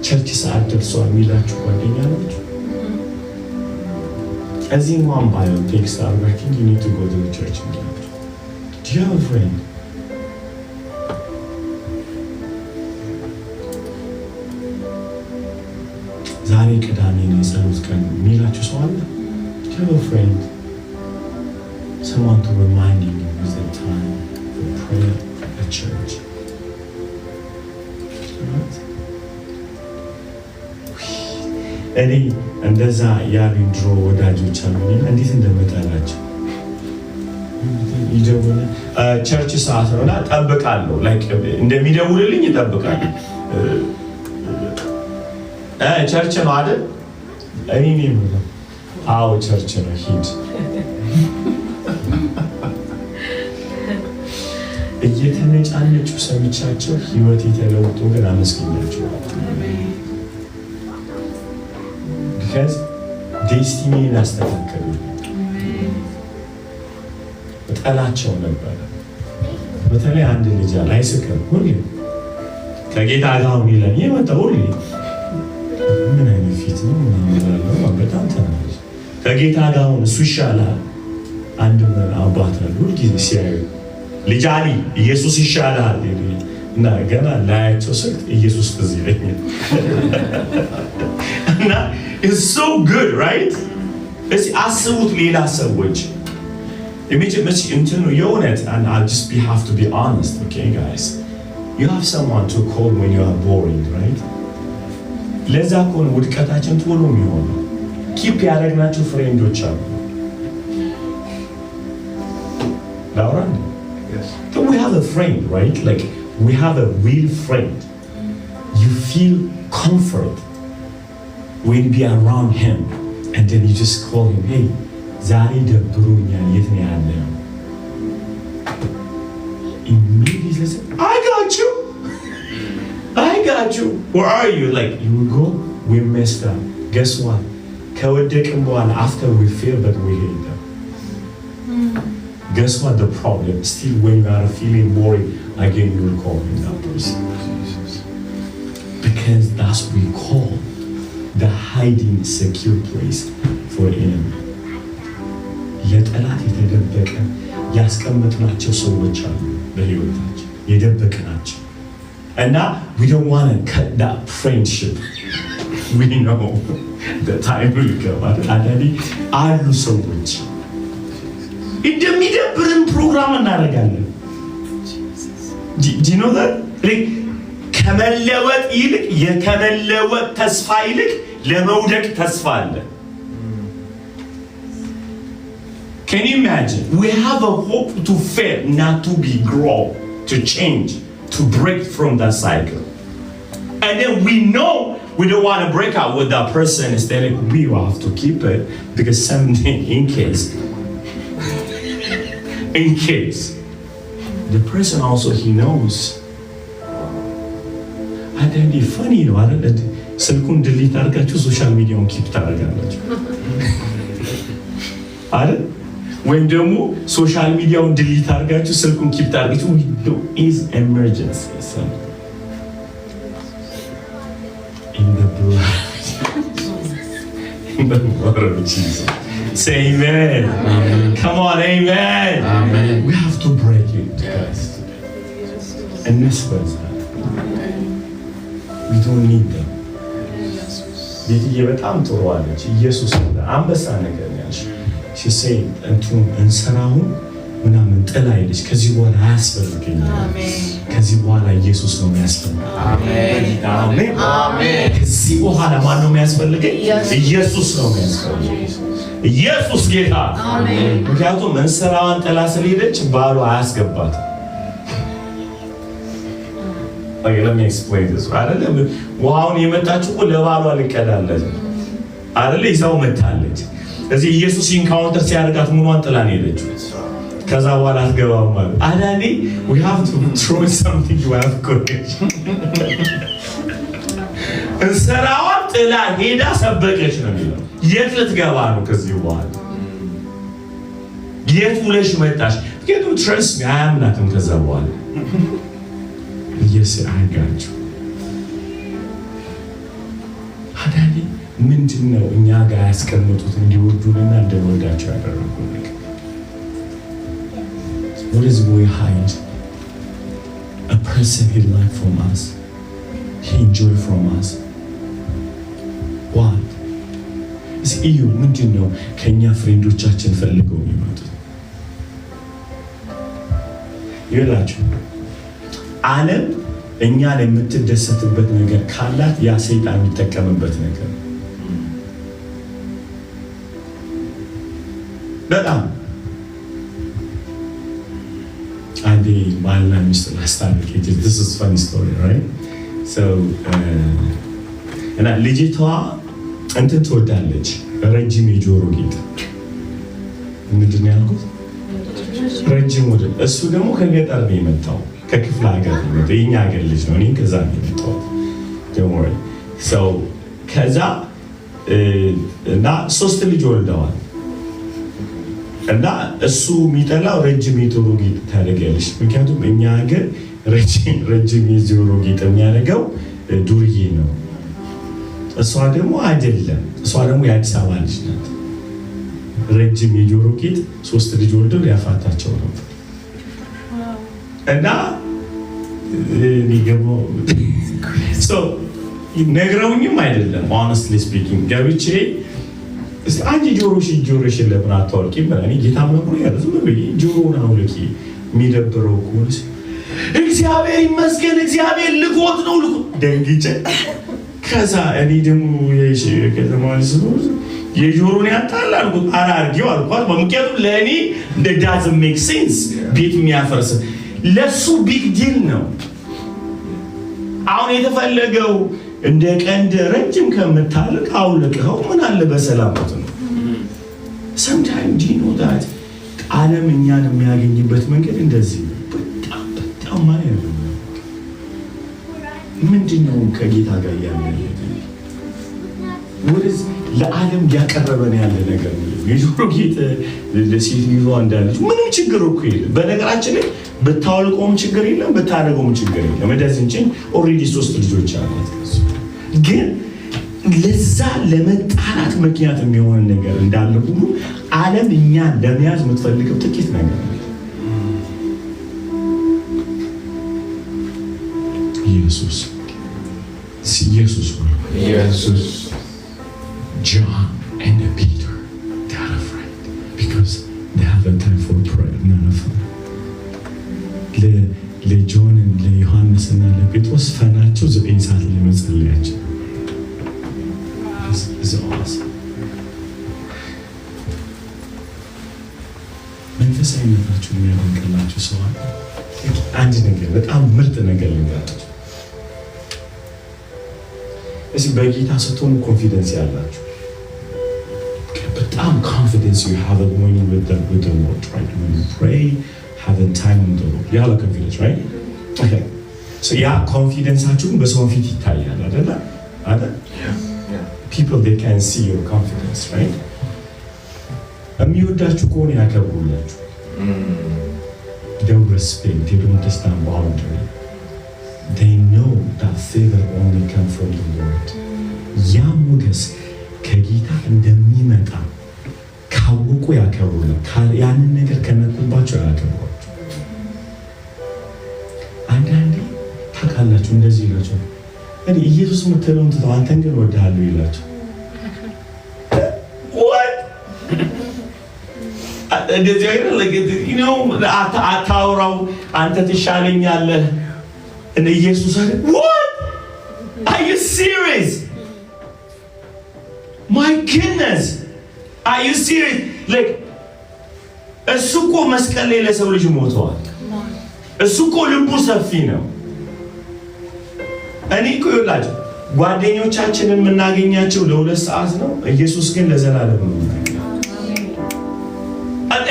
ቸርች ሰዓት ደርሷል የሚላችሁ ጓደኛ ናችሁ? እዚህ እንኳን ባይሆን ቴክስት አድርጋችሁ you need to go to the church እንዲላችሁ። Do you have a friend? ዛሬ ቅዳሜ ነው የጸሎት ቀን የሚላችሁ ሰው አለ? Do you have a friend? Someone to remind you of the time for prayer at church. እኔ እንደዛ ያሉኝ ድሮ ወዳጆች አሉኝ። እንዴት እንደምጠላቸው ይደውል ቸርች ሰዓት ነውና እጠብቃለሁ። ላይክ እንደሚደውልልኝ እጠብቃለሁ። ቸርች ነው አይደል? እኔ ነው አዎ ቸርች ነው ሂድ። እየተነጫነጩ ሰምቻቸው ህይወት የተለወጡ ግን አመስግኛቸው። because ዴስቲኒን አስተካከሉ። ጠላቸው ነበር። በተለይ አንድ ልጅ አይስክም ሁሌ ከጌታ ጋር ነው ይላል የመጣ ሁሌ ምን አይነት ፊት ነው ምናምን በጣም ተናደደ። ከጌታ ጋር ነው እሱ ይሻላል። አንድ አባት አለ ሁልጊዜ ሲያዩ ልጅ አሊ ኢየሱስ ይሻላል እና ገና ላያቸው ስልት ኢየሱስ ትዝ ይለኛል እና it's so good right? እስኪ አስቡት ሌላ ሰዎች እንትኑ የእውነት and I'll just have to be honest, okay guys? You have someone to call when you are boring, right? ለዛ ከሆነ ውድቀታችን ቶሎ የሚሆነው ኪፕ ያደረግናቸው ፍሬንዶች አሉ። ላውራን So we have a friend, right? Like we have a real friend. You feel comfort when you be around him, and then you just call him, hey, ዛሬ ደብሮኛል የት ነው ያለው? Immediately say, I got you. Where are you? Like you will go, we messed up. Guess what? ከወደቅን በኋላ after we fail but we hate them. Guess what the problem? Still when you are feeling boring, again you will call him that person. Because that's what we call the hiding secure place for enemy. ለጠላት የተደበቀ ያስቀመጥናቸው ሰዎች አሉ በህይወታችን የደበቅናቸው እና we don't want to cut that friendship. We know the time will come. አንዳንዴ አሉ ሰዎች እንደሚደብርን ፕሮግራም እናደርጋለን። ዲ ኖ ዛት ከመለወጥ ይልቅ ከመለወጥ ተስፋ ይልቅ ለመውደቅ ተስፋ አለ። Can you imagine? We have a hope to fail, not to be grow, to change, to break from that cycle. And then we know we don't want to break out with that person. Instead, we will have to keep it because someday, in case, the person also he knows. And then the funny, you know, ስልኩን ድሊት አድርጋችሁ ሶሻል ሚዲያውን ኪፕ ታደርጋላችሁ አይደል? ወይም ደግሞ ሶሻል ሚዲያውን ድሊት አድርጋችሁ ስልኩን ኪፕ ታደርጋችሁ is emergency in the blood in the blood of Jesus. Say amen. Amen. Come on, amen. Amen. We have to break it, guys. And this was we don't need them. ቤትዬ በጣም ጥሩ አለች። ኢየሱስ አንበሳ ነገር ያልሽ ሲሰይ እንቱን እንሰራውን ምናምን ጥላ አይደች። ከዚህ በኋላ አያስፈልገኝም። ከዚህ በኋላ ኢየሱስ ነው የሚያስፈልገኝ። አሜን አሜን አሜን። ከዚህ በኋላ ማን ነው የሚያስፈልገኝ? ኢየሱስ ነው የሚያስፈልገኝ። ኢየሱስ ጌታ አሜን። ምክንያቱም እንሰራዋን ጥላ ስለሄደች ባሉ አያስገባትም። let me explain this. አይደለም ውሃውን የመጣችው ለባሏ ልቀዳለት አይደለ? ይዛው መታለች። ስለዚህ ኢየሱስ ኢንካውንተር ሲያደርጋት ምኗን ጥላ ነው የሄደችው። ከዛ በኋላ አትገባም ማለት አዳኒ we have to throw something you have courage እንሰራዋን ጥላ ሄዳ ሰበቀች ነው የሚለው። የት ልትገባ ነው ከዚህ በኋላ? የት ውለሽ መጣሽ? ምክንያቱም trust me አያምናትም ከዛ በኋላ Yes, I got you. አዳኒ ምንድነው እኛ ጋር ያስቀመጡት እንዲወዱንና እንደወዳቸው ያደረጉን ነገር? What is we hide? A person he learned from us. He enjoyed from us. What? Is you ምንድነው ከኛ ፍሬንዶቻችን ፈልገው የሚመጡት? ይላችሁ ዓለም እኛን የምትደሰትበት ነገር ካላት ያ ሰይጣን የሚጠቀምበት ነገር በጣም አንዴ ባልና ሚስት ላስታርቅ። This is funny story, right? So እና ልጅቷ እንትን ትወዳለች፣ ረጅም የጆሮ ጌጥ። ምንድን ነው ያልኩት? ረጅም ወደ እሱ ደግሞ ከገጠር ነው የመጣው ከክፍለ ሀገር ነው። የኛ ሀገር ልጅ ነው። እኔም ከዛ ነው የመጣሁት። don't worry. So ከዛ እና 3 ልጅ ወልደዋል። እና እሱ የሚጠላው ረጅም የጆሮ ጌጥ ታደርጊያለሽ። ምክንያቱም እኛ ሀገር ረጅም የጆሮ ጌጥ የሚያደርገው ዱርዬ ነው። እሷ ደግሞ አይደለም። እሷ ደግሞ የአዲስ አበባ ልጅ ናት። ረጅም የጆሮ ጌጥ 3 ልጅ ወልደው ሊያፋታቸው ነበር። እና ነግረውኝም አይደለም honestly speaking ገብቼ አንቺ ጆሮሽ ለምን አታወልቂም? እኔ ጌታም ነግሮ ያለ ዝም ብዬ ጆሮውን አውልቂ የሚደብረው ከሆነ እግዚአብሔር ይመስገን እግዚአብሔር ልኮት ነው ደንግጬ ከዛ እኔ ደግሞ ከተማን ስለሆነ የጆሮን ያጣል አልኩት። አላርጊው አልኳት። በምክንያቱም ለእኔ doesn't make sense ቤት የሚያፈርስ ለሱ ቢግ ዲል ነው። አሁን የተፈለገው እንደ ቀንድ ረጅም ከምታልቅ አውልቀው ምን አለ በሰላምት ነው። sometimes do you know that ዓለም እኛን የሚያገኝበት መንገድ እንደዚህ ነው። በጣም ማለት ነው። ምንድነው ከጌታ ጋር ያለ ወደዚህ ለዓለም ያቀረበን ያለ ነገር ነው። የጆሮ ጌጥ ለሴት ይዞ እንዳለች ምንም ችግር እኮ የለም። በነገራችን ላይ ብታወልቀውም ችግር የለም፣ ብታደርገውም ችግር የለም። እንደዚህ እንጂ ኦልሬዲ 3 ልጆች አላት። ግን ለዛ ለመጣላት ምክንያት የሚሆን ነገር እንዳለ ሁሉ ዓለም እኛን ለመያዝ የምትፈልገው ጥቂት ነገር ነው። ኢየሱስ John and Peter got afraid because they have a time for prayer. None of them. ለጆን ለዮሐንስና ለጴጥሮስ ፈናቸው 9 ሰዓት ላይ መጸለያቸው ዘዋስ መንፈሳዊነታችሁ የሚያደንቅላችሁ ሰው አለ። አንድ ነገር በጣም ምርጥ ነገር ልንገራችሁ። እዚህ በጌታ ስትሆኑ ኮንፊደንስ ያላችሁ በጣም confidence you have it when you're with the Lord, right? When you pray, having time with the Lord, you have a confidence, right? Okay. So yeah, confidence actually በሰው ፊት ይታያል አይደል? አይደል? Yeah. People they can see your confidence, right? የሚወዳችሁ ከሆነ ያከብሩላችሁ። They don't respect, they don't understand boundary. They know that favor only comes from the Lord. ያ ሞገስ ከጌታ እንደሚመጣ ካወቁ ያከብሩላችሁ። ያንን ነገር ከነኩባቸው ያከብሯችሁ። አንዳንዴ ታውቃላችሁ እንደዚህ ይላችሁ እኔ ኢየሱስ የምትለውን ትተው አንተን ግን እወድሃለሁ ይላችሁ። እንደዚህ አይነት አታውራው አንተ ትሻለኛለህ እና ኢየሱስ አለ what are you serious my goodness are you serious like እሱ እኮ መስቀል ላይ ለሰው ልጅ ሞተዋል። እሱ እኮ ልቡ ሰፊ ነው። እኔ እኮ ይላችሁ ጓደኞቻችንን የምናገኛቸው ለ2 ሰዓት ነው። ኢየሱስ ግን ለዘላለም ነው።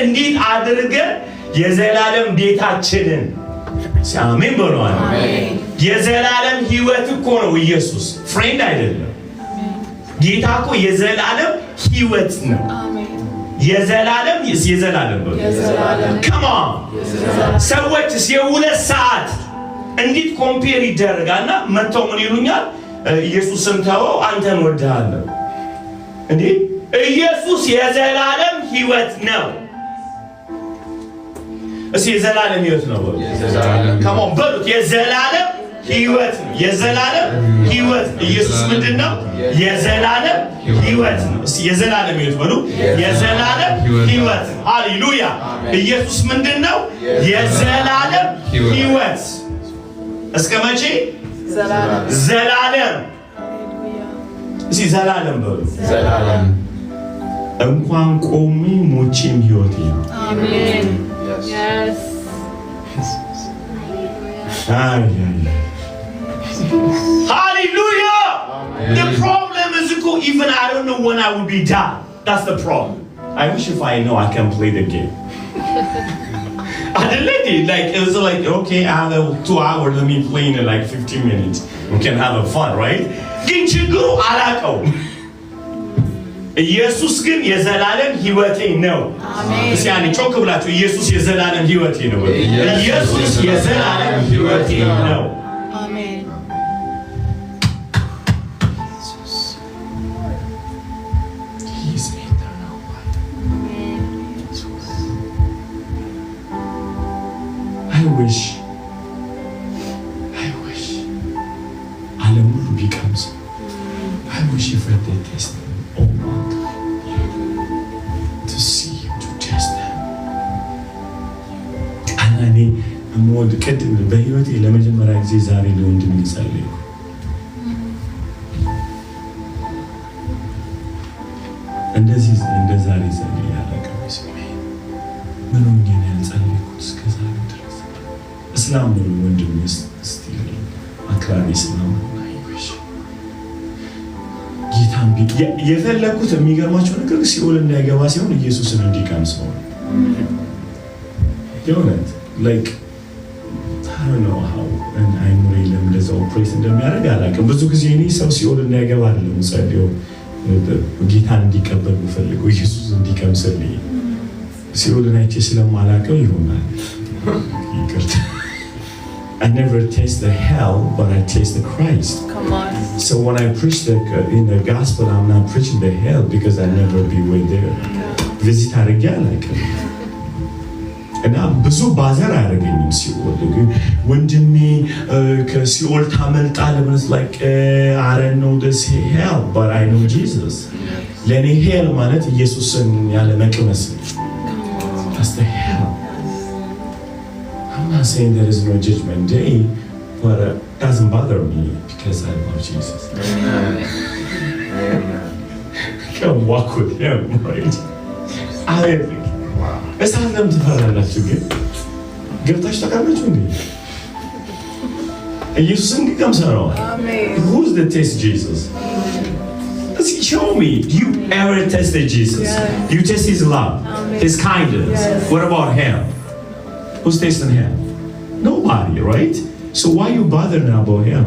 እንዴት አድርገን የዘላለም ቤታችንን አሜን በሏል። የዘላለም ህይወት እኮ ነው ኢየሱስ ፍሬንድ አይደለም። ጌታ እኮ የዘላለም ህይወት ነው። የዘላለም come on ሰዎች የ2 ሰዓት እንዴት ኮምፔር ይደረጋልና መተው ምን ይሉኛል? ኢየሱስን ተወው አንተን ወድሃለሁ እንዴ? ኢየሱስ የዘላለም ህይወት ነው። እሺ የዘላለም ህይወት ነው በሉ። come on በሉት። የዘላለም ህይወት ነው። የዘላለም ህይወት ኢየሱስ ምንድነው? የዘላለም ህይወት ነው። እሺ የዘላለም ህይወት በሉ። የዘላለም ህይወት ሃሌሉያ። ኢየሱስ ምንድነው? የዘላለም ህይወት እስከ መቼ? ዘላለም። እሺ ዘላለም በሉ። ዘላለም እንኳን ቆሜ ሞቼም ህይወት ነው። አሜን። Yes. Hallelujah. The problem is even I don't know when I will be done. That's the problem. I wish if I know I can play the game. I didn't like it was like okay, I have 2 hours. Let me play in like 15 minutes. We can have a fun, right? Get you go alako. ኢየሱስ ግን የዘላለም ህይወቴ ነው። አሜን። እስኪ አንዴ ጮክ ብላችሁ ኢየሱስ የዘላለም ህይወቴ ነው። ኢየሱስ የዘላለም ህይወቴ ነው። አሜን። I wish ዓለም ሁሉ ቢቀምስ I wish if I did test oh my God to see to test them እኔ ሞድ ቅድም በህይወቴ ለመጀመሪያ ጊዜ ዛሬ ለወንድም ይጸልይኩ እንደዚህ እንደዛሬ ጸልይ ያለቀው ምን ሆኜ ነው ያልጸለይኩት እስከ ዛሬ ድረስ? እስላም ነው ወንድም እስቲ አክራሪ እስላም ጌታን ቢት የፈለኩት የሚገርማቸው ነገር ሲኦል እንዳይገባ ሲሆን ኢየሱስን እንዲቀምስ ነው። የሆነት like I don't know how and I'm really እንደዛ ኦፕሬት እንደሚያደርግ አላውቅም። ብዙ ጊዜ እኔ ሰው ሲኦል እንዳይገባ አይደለም ጸልየው ጌታን እንዲቀበል ፈልገው ኢየሱስ እንዲቀምስልኝ ሲኦልን አይቼ ስለማላውቀው ይሆናል ይቅርታ። I never taste the hell, but I taste the Christ. Come on. So when I preach in the gospel, I'm not preaching the hell because I never be way there. Visit again, like. And I'm ብዙ ባዘር አያደርገኝም ሲኦል ግን ወንድሜ ከሲኦል ታመልጣለህ ማለት like I don't know this hell, but I know Jesus. ለኔ hell ማለት ኢየሱስን ያለ መቅመስ That's the hell. I'm not saying there is no judgment day, but it doesn't bother me because I love Jesus. Amen. Amen. Come walk with him, right? እሳት ለምን ትፈራላችሁ ግን? ገብታችሁ ታውቃላችሁ እንዴ? ኢየሱስን ቀምሰነዋል። Who's the taste Jesus? Show me. You ever tasted Jesus? Yes. You taste his love, his kindness. Yes. What about him? Who's tasting him? Nobody, right? So why you bother now about him?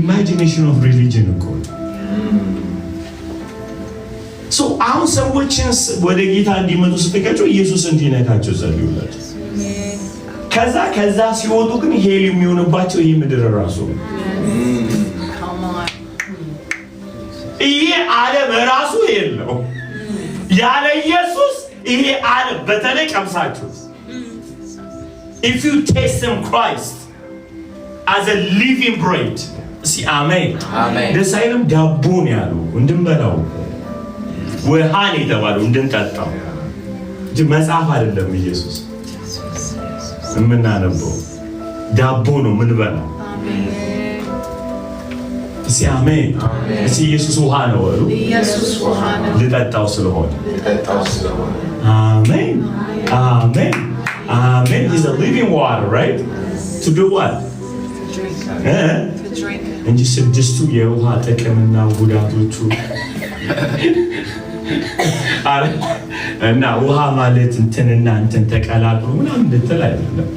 Imagination of religion, of course. So አሁን ሰዎችን ወደ ጌታ እንዲመጡ ስትቀጩ ኢየሱስ እንዲነካቸው ጸልዩላቸው። ከዛ ሲወጡ ግን ሄል የሚሆንባቸው ይህ ምድር ራሱ ነው። ይሄ ዓለም ራሱ የለው ያለ ኢየሱስ ይሄ ዓለም በተለይ ቀምሳችሁ if you taste him Christ as a living bread see amen ደስ አይልም ዳቦን ያለው እንድንበላው ውሃን የተባለው እንድንጠጣው እንጂ መጽሐፍ አይደለም ኢየሱስ የምናነበው ዳቦ ነው የምንበላው እሺ አሜን እሺ ኢየሱስ ውሃ ነው ወሩ ኢየሱስ ውሃ ነው ልጠጣው ስለሆነ አሜን አሜን amen he's a living water right to do what to drink እንጂ ስድስቱ የውሃ ጥቅምና ጉዳቶቹ እና ውሃ ማለት እንትንና እንትን ተቀላቅሎ ምናምን እንድትል አይደለም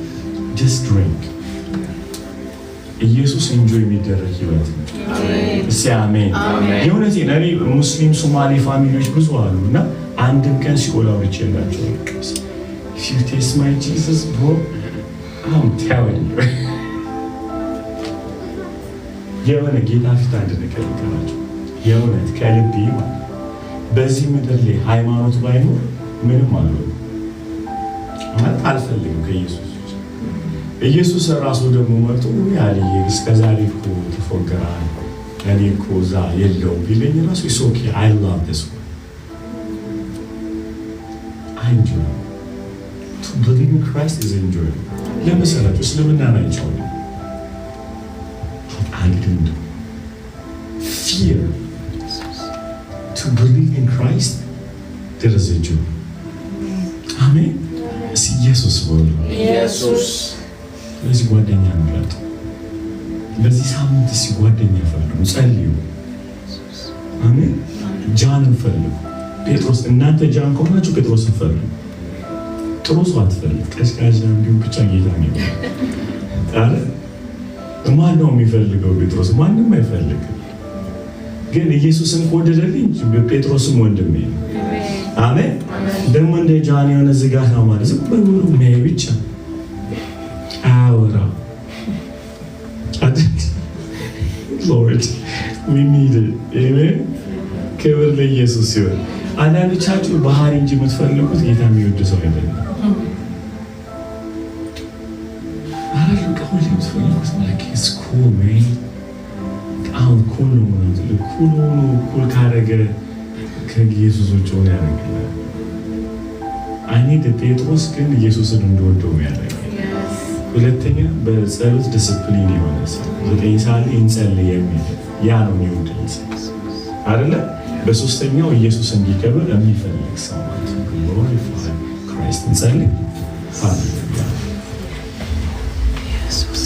just drink ኢየሱስ ኢንጆይ የሚደረግ ህይወት ነው እሺ አሜን የእውነቴን እኔ ሙስሊም ሶማሌ ፋሚሊዎች ብዙ አሉ እና አንድም ቀን ሲኦል አውርቼላቸው if you taste my Jesus bro I'm telling you የሆነ ጌታ ፊት አንድ ነገር ይቀራቸው የእውነት ከልቤ ማለት በዚህ ምድር ላይ ሃይማኖት ባይኖር ምንም አልሆነም ማለት አልፈልግም ከኢየሱስ ኢየሱስ ራሱ ደግሞ መጥቶ ያለኝ እስከዛሬ እኮ ተፎገራል እኔ እኮ እዛ የለውም ቢለኝ ራሱ is okay I love this one I enjoy to believe in Christ is enjoy ለምሳሌ እስልምና ናቸው I don't fear to believe in Christ there is a joy amen see Jesus will ኢየሱስ ለዚህ ጓደኛ ምረጥ በዚህ ሳምንት ሲጓደኛ ፈልጉ ጸልዩ አሜን ጃንን ፈልጉ ጴጥሮስ እናንተ ጃን ከሆናችሁ ጴጥሮስን ፈልጉ ጥሩ ሰው አትፈልግ ቀዝቃዛ እንዲሁ ብቻ ጌታ ነው አረ ማን ነው የሚፈልገው ጴጥሮስ ማንም አይፈልግም ግን ኢየሱስን ወደደልኝ ጴጥሮስም ወንድሜ ነው አሜን ደግሞ እንደ ጃን የሆነ ዝጋት ነው ማለት ዝም ብሎ ነው ብቻ አወራ Lord we need it amen ክብር ለኢየሱስ ይሁን አንዳንዶቻችሁ ባህሪ እንጂ የምትፈልጉት ጌታ የሚወድ ሰው አይደለም አረ ከሁሉ የምትፈልጉት like it's cool man አሁን cool ነው ማለት cool ሆኖ cool ካረገ ከኢየሱስ ውጭ ሆነ ያደርጋል I need ጴጥሮስ ግን ኢየሱስን እንደወደው ያደርጋል ሁለተኛ በጸሎት ዲሲፕሊን የሆነ ሰው 9 ሰዓት እንጸልይ የሚል ያ ነው የሚወደው አይደለ በሶስተኛው ኢየሱስ እንዲከብር የሚፈልግ ሰው ማለት ነው glorify Christ እንጸልይ ሃሌሉያ ኢየሱስ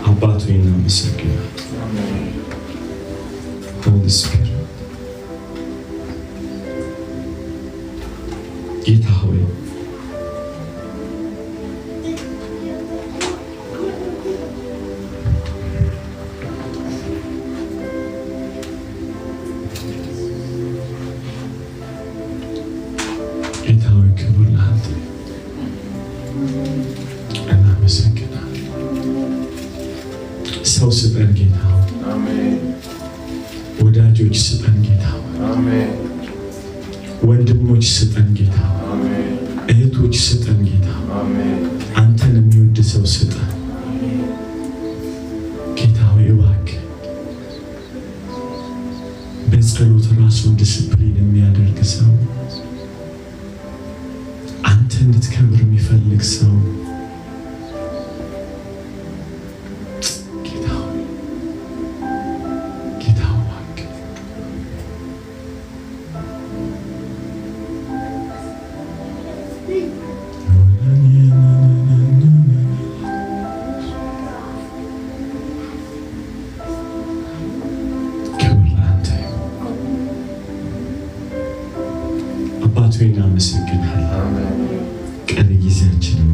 አባቱ ይመስገን Holy Spirit ጌታ ሆይ ጌታ ሆይ ክብር ለአንተ እናመሰግናለን ሰው ስጠን ጌታ አሜን ወዳጆች ስጠን ጌታ አሜን ወንድሞች ስጠን ጌታ አሜን እህቶች ስጠን ጌታ አሜን አንተን የሚወድ ሰው ስጠን ራሱን ዲስፕሊን የሚያደርግ ሰው አንተ እንድትከብር የሚፈልግ ሰው አባቱ እናመሰግናለን። ቀሪ ጊዜያችንን